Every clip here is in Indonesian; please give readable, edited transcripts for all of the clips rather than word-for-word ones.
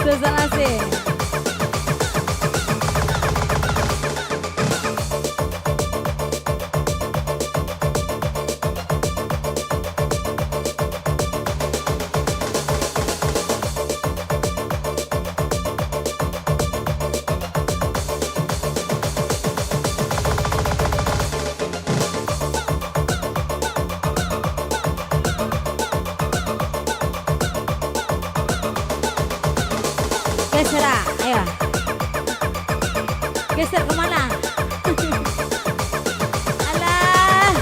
Salah sih. Geser, ayo. Geser kemana? Alah.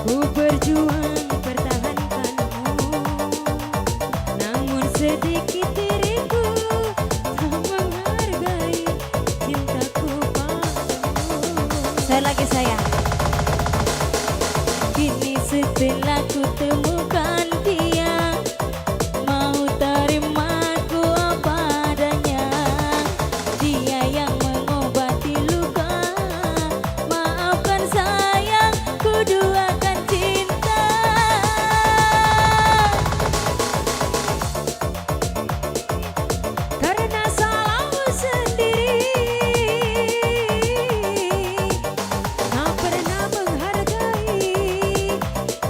Ku berjuang pertahankanmu, namun sedikit diriku tak menghargai cintaku padamu. Saya lagi sayang. Kini setelah ku temukan dia, mau terimaku apa adanya. Dia yang mengobati luka, maafkan sayang, ku duakan cinta. Karena salahmu sendiri, tak pernah menghargai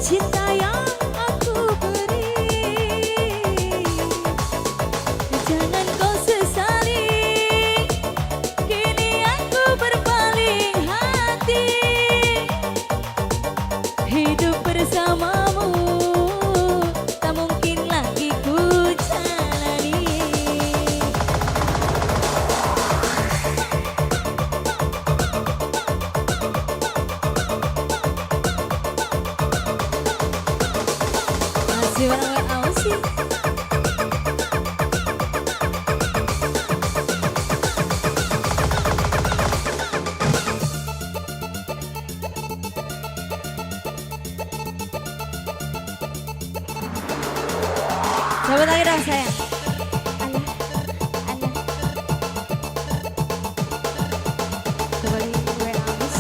cinta yang aku beri. Jangan kau sesali, kini aku berpaling hati. Hidup bersamamu tak mungkin lagi ku jalani. Masih bareng Ausi. Coba lagi dong sayang. Alah, alah. Coba lagi gue habis.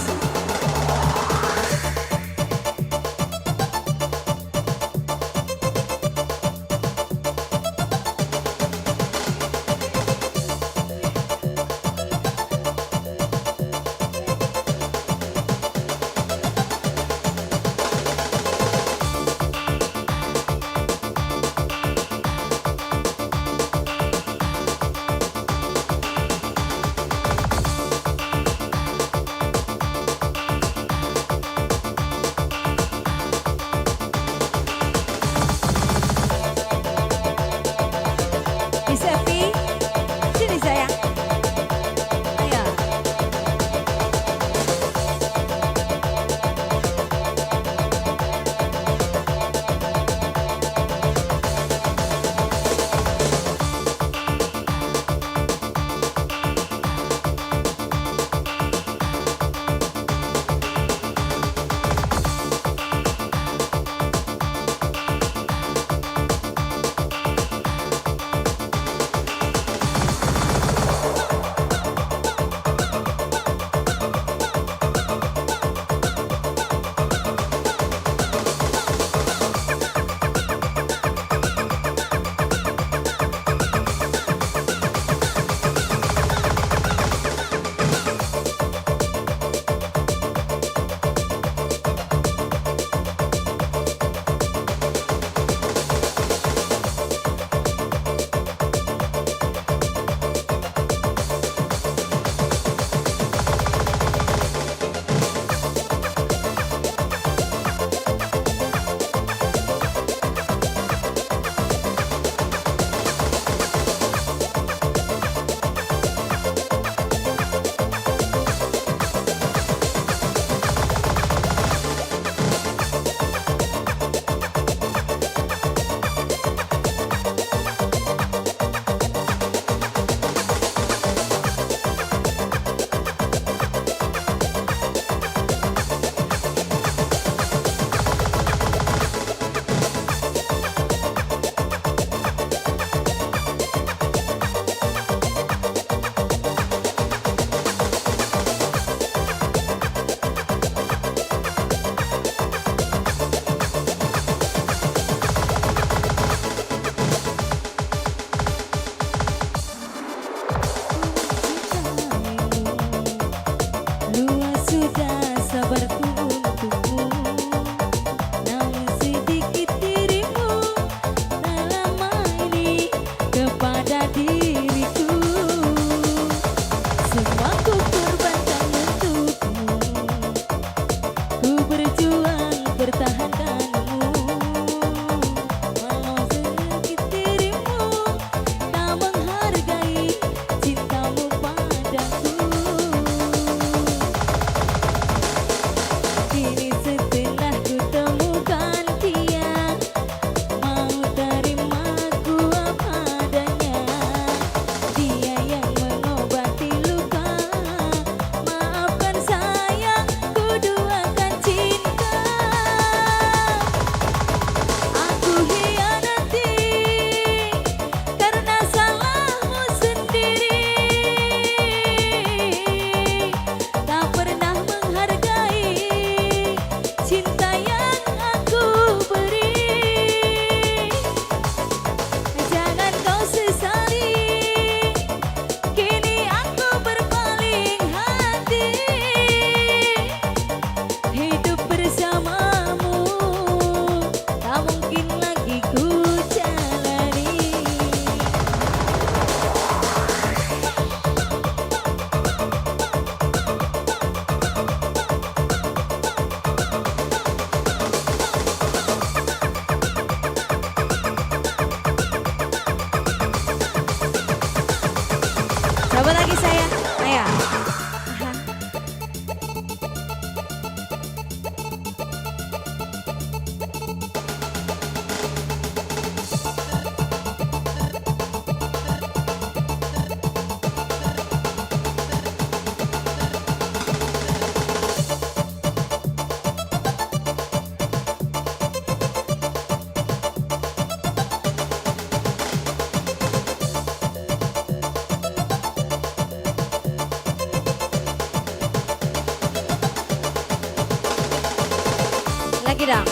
lagi dong.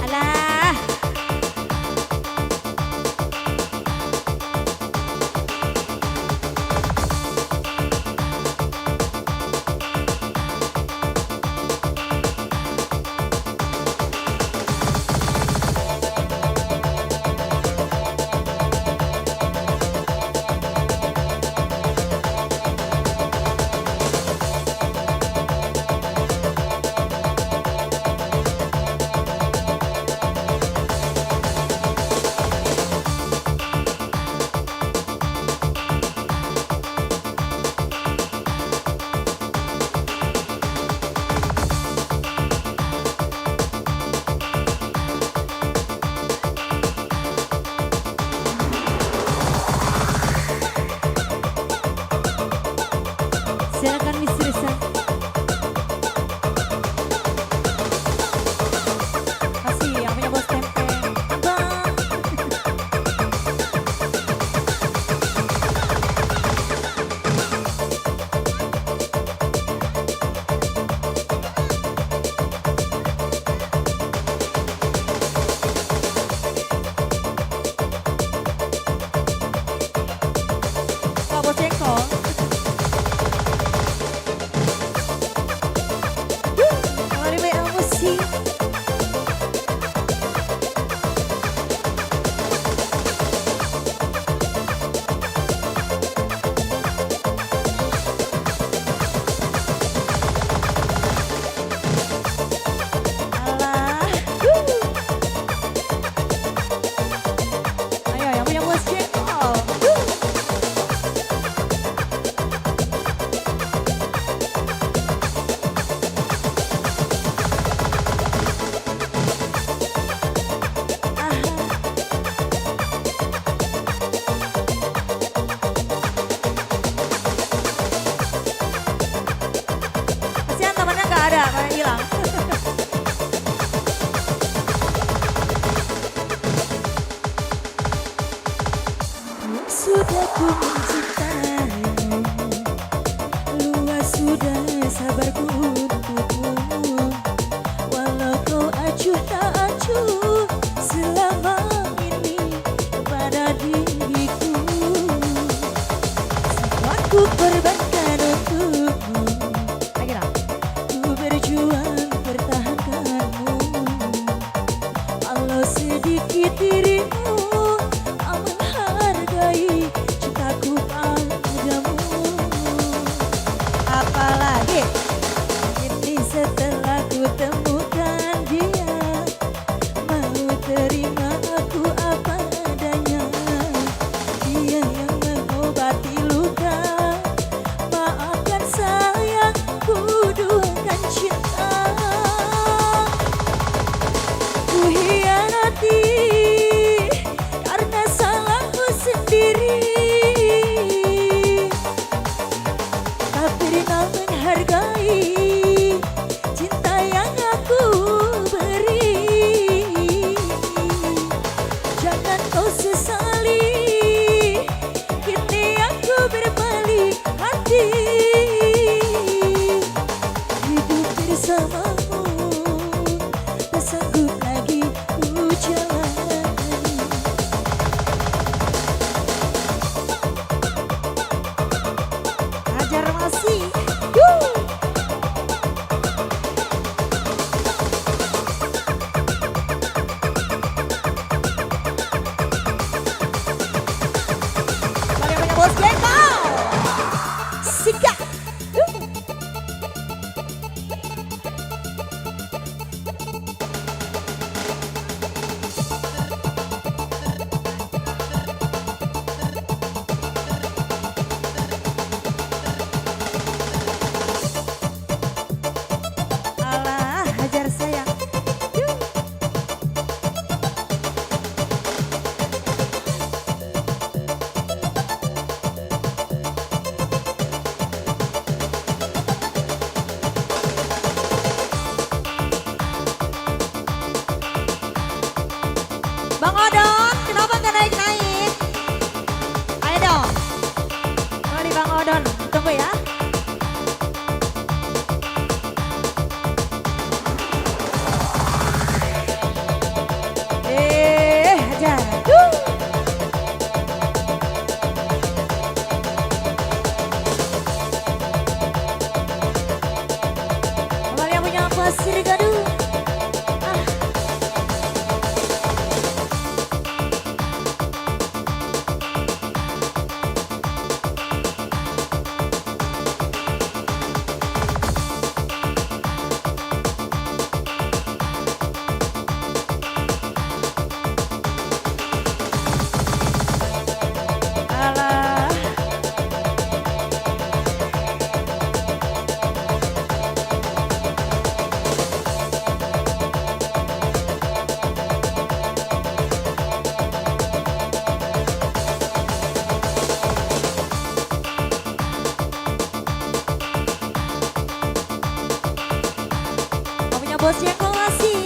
Alah. Silakan Miss Risa. Kasih yang punya bos tempe. Abang. Pak bos jengkol. Ada, kayak hilang. Sudah ku mencintaimu, luas sudah sabarku untukmu. Walau kau acuh tak acuh selama ini pada diriku, semua ku korbankan untukmu. Berjuang pertahankanmu, walau sedikit dirimu aman hargai cintaku padamu. Apalagi ini setelah ku temukan dia, mau terima aku apa adanya. Dia yang mengobati luka, maafkan sayang, ku duakan cinta. Ku hianati karena salahku sendiri, tak pernah menghargai cinta yang aku beri. Jangan kau sesali, kini aku berbalik hati. Hidup bersamamu tak sanggup lagi ku jalani. Ajar masih. Banyak-banyak bos jengkol. Sikat. Alah, hajar sayang. Bang Odon, kenapa nggak naik-naik? Ayo dong. Mari Bang Odon, tunggu ya. pasir gaduh. Ah. Alah. Kau punya bos yang kau kasih.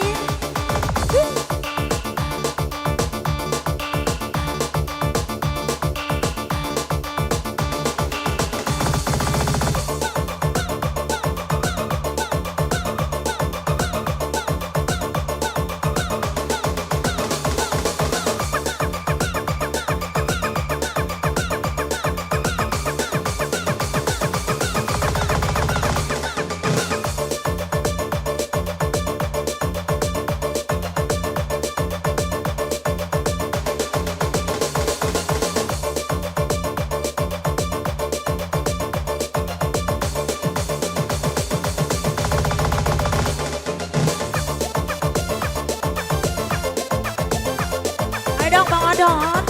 Ayo dong Bang Odon,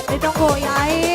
ditunggu ya.